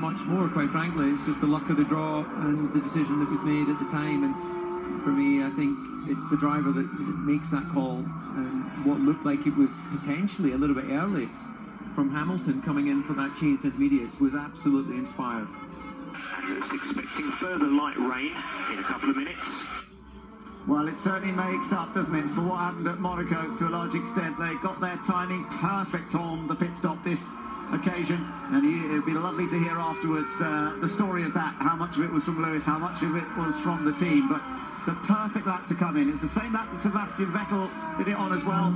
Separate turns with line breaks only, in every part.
much more, quite frankly. It's just the luck of the draw and the decision that was made at the time. And for me, I think it's the driver that makes that call. And what looked like it was potentially a little bit early from Hamilton coming in for that change to intermediates was absolutely inspired.
And it's expecting further light rain in a couple of minutes.
Well, it certainly makes up, doesn't it, for what happened at Monaco to a large extent. They got their timing perfect on the pit stop this occasion, and it would be lovely to hear afterwards the story of that, how much of it was from Lewis, how much of it was from the team. But the perfect lap to come in. It was the same lap that Sebastian Vettel did it on as well,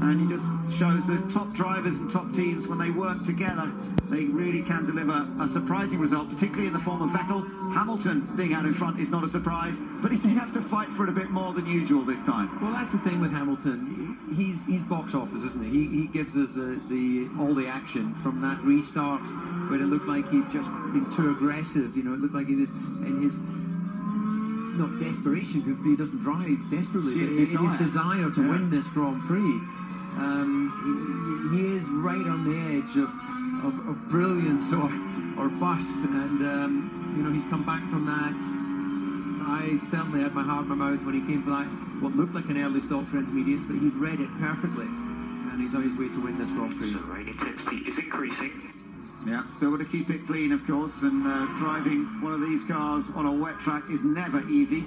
and he just shows that top drivers and top teams, when they work together, they really can deliver a surprising result, particularly in the form of Vettel. Hamilton being out in front is not a surprise, but he did have to fight for it a bit more than usual this time.
Well, that's the thing with Hamilton. He's box office, isn't he? He gives us all the action from that restart where it looked like he'd just been too aggressive. You know, it looked like he was in his, not desperation, because he doesn't drive desperately, but his desire to win this Grand Prix. He is right on the edge of brilliance or bust, and you know, he's come back from that. I certainly had my heart in my mouth when he came for that, what looked like an early stop for intermediates, but he'd read it perfectly, and he's on his way to win this Grand Prix.
So rain intensity is increasing.
Yeah, still got to keep it clean, of course, and driving one of these cars on a wet track is never easy.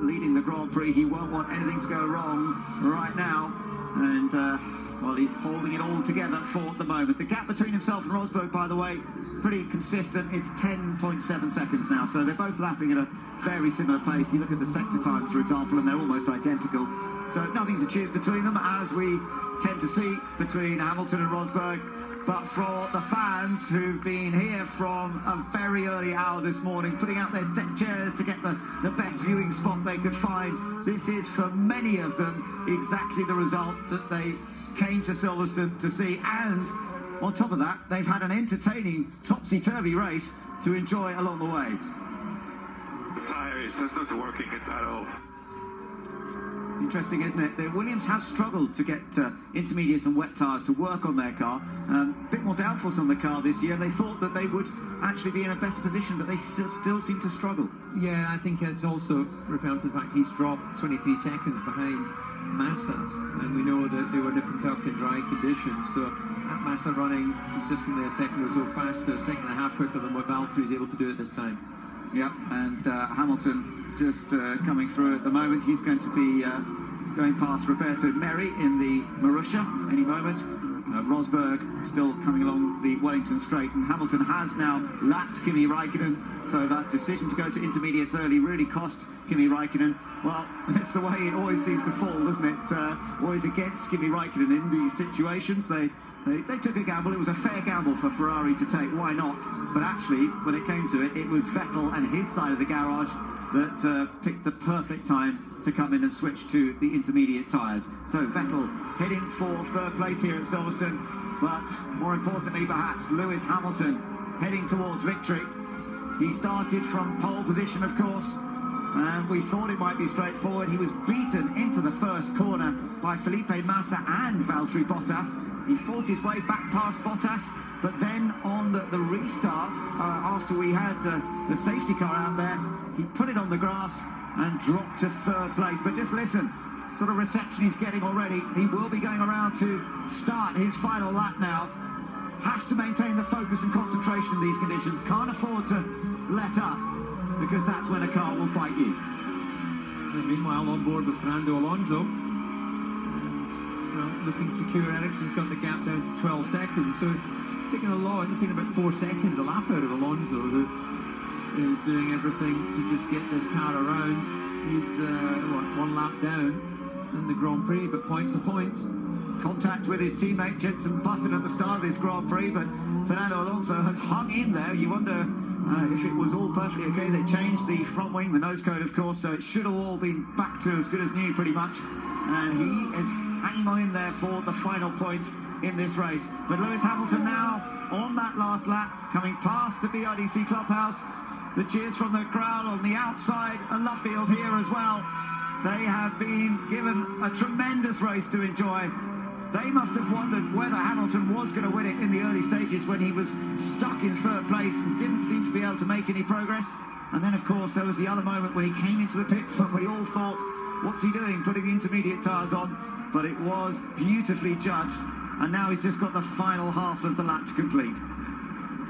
Leading the Grand Prix, he won't want anything to go wrong right now, and well, he's holding it all together for the moment. The gap between himself and Rosberg, by the way, pretty consistent. It's 10.7 seconds now, so they're both lapping at a very similar pace. You look at the sector times, for example, and they're almost identical. So nothing to choose between them, as we tend to see between Hamilton and Rosberg. But for the fans who've been here from a very early hour this morning, putting out their deck chairs to get the best viewing spot they could find, this is, for many of them, exactly the result that they came to Silverstone to see. And on top of that, they've had an entertaining topsy-turvy race to enjoy along the way.
The tyre is just not working at all.
Interesting, isn't it? The Williams have struggled to get intermediates and wet tyres to work on their car. A bit more downforce on the car this year. They thought that they would actually be in a better position, but they still seem to struggle.
Yeah, I think it's also referring to the fact he's dropped 23 seconds behind Massa, and we know that they were different turf and dry conditions, so Massa running consistently a second or so faster, a second and a half quicker than what Valtteri is able to do at this time.
Yep, and Hamilton just coming through at the moment. He's going to be going past Roberto Merri in the Marussia any moment. Rosberg still coming along the Wellington Straight, and Hamilton has now lapped Kimi Raikkonen, so that decision to go to intermediates early really cost Kimi Raikkonen. Well, it's the way it always seems to fall, doesn't it? Always against Kimi Raikkonen in these situations. They took a gamble. It was a fair gamble for Ferrari to take. Why not? But actually, when it came to it, it was Vettel and his side of the garage that picked the perfect time to come in and switch to the intermediate tyres. So Vettel heading for third place here at Silverstone, but more importantly perhaps, Lewis Hamilton heading towards victory. He started from pole position, of course, and we thought it might be straightforward. He was beaten into the first corner by Felipe Massa and Valtteri Bottas. He fought his way back past Bottas, but then on the restart, after we had the safety car out there, he put it on the grass and dropped to third place. But just listen, sort of reception he's getting already. He will be going around to start his final lap now. Has to maintain the focus and concentration in these conditions. Can't afford to let up, because that's when a car will bite you.
And meanwhile, on board with Fernando Alonso, and, well, looking secure. Ericsson's got the gap down to 12 seconds, so taking a lot. It's taking about 4 seconds a lap out of Alonso, who is doing everything to just get this car around. He's one lap down in the Grand Prix, but points are points.
Contact with his teammate Jenson Button at the start of this Grand Prix, but Fernando Alonso has hung in there. You wonder if it was all perfectly okay. They changed the front wing, the nose cone, of course, so it should have all been back to as good as new, pretty much. And he is hanging on in there for the final point in this race. But Lewis Hamilton now on that last lap, coming past the BRDC clubhouse. The cheers from the crowd on the outside, and Luffield here as well. They have been given a tremendous race to enjoy. They must have wondered whether Hamilton was going to win it in the early stages when he was stuck in third place and didn't seem to be able to make any progress. And then, of course, there was the other moment when he came into the pits and we all thought, what's he doing, putting the intermediate tyres on? But it was beautifully judged, and now he's just got the final half of the lap to complete.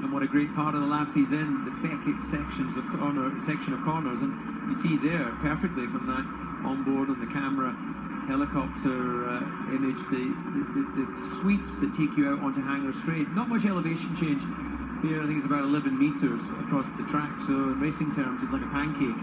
And what a great part of the lap he's in, the Beckett section of corners, and you see there perfectly from that onboard and the camera helicopter image, the sweeps that take you out onto Hangar Straight. Not much elevation change here. I think it's about 11 metres across the track, so in racing terms it's like a pancake.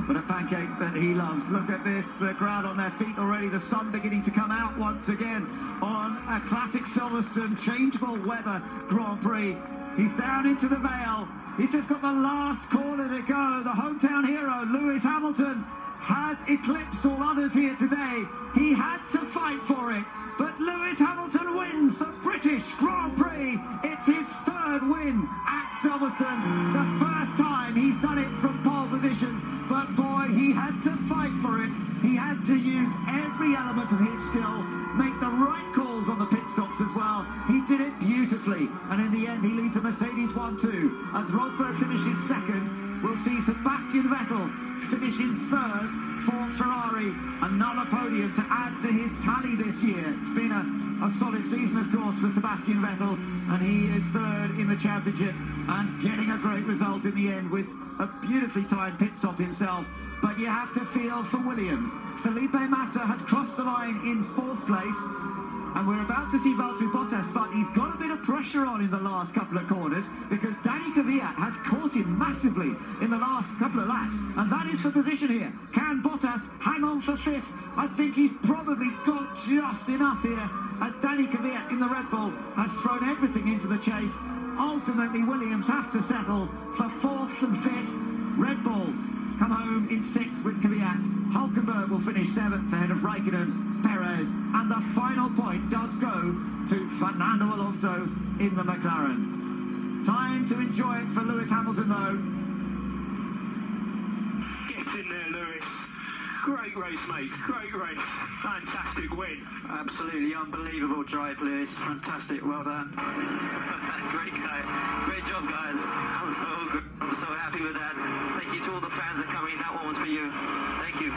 But a pancake that he loves. Look at this, the crowd on their feet already, the sun beginning to come out once again on a classic Silverstone changeable weather Grand Prix. He's down into the Vale. He's just got the last corner to go. The hometown hero, Lewis Hamilton, has eclipsed all others here today. He had to fight for it, but Lewis Hamilton wins the British Grand Prix. It's his third win at Silverstone, the first time he's done it from pole position, but boy, he had to fight for it. He had to use every element of his skill, make the right calls on the pit stops as well. He did it beautifully, and in the end he leads a Mercedes 1-2. As Rosberg finishes second, we'll see Sebastian Vettel finish in third for Ferrari. Another podium to add to his tally this year. It's been a solid season, of course, for Sebastian Vettel, and he is third in the championship and getting a great result in the end with a beautifully timed pit stop himself. But you have to feel for Williams. Felipe Massa has crossed the line in fourth place, and we're about to see Valtteri Bottas, but he's got a bit of pressure on in the last couple of corners because Danny Kvyat has caught him massively in the last couple of laps, and that is for position here. Can Bottas hang on for fifth? I think he's probably got just enough here, as Danny Kvyat in the Red Bull has thrown everything into the chase. Ultimately, Williams have to settle for fourth and fifth. Red Bull come home in sixth with Kvyat. Hulkenberg will finish seventh ahead of Raikkonen, Perez, and the final point does go to Fernando Alonso in the McLaren. Time to enjoy it for Lewis Hamilton though.
Get in there, Lewis. Great race, mate. Great race. Fantastic win.
Absolutely unbelievable drive, Lewis. Fantastic. Well done. Great guy. Great job, guys. I'm so happy with that. Thank you to all the fans that come in. That one was for you. Thank you.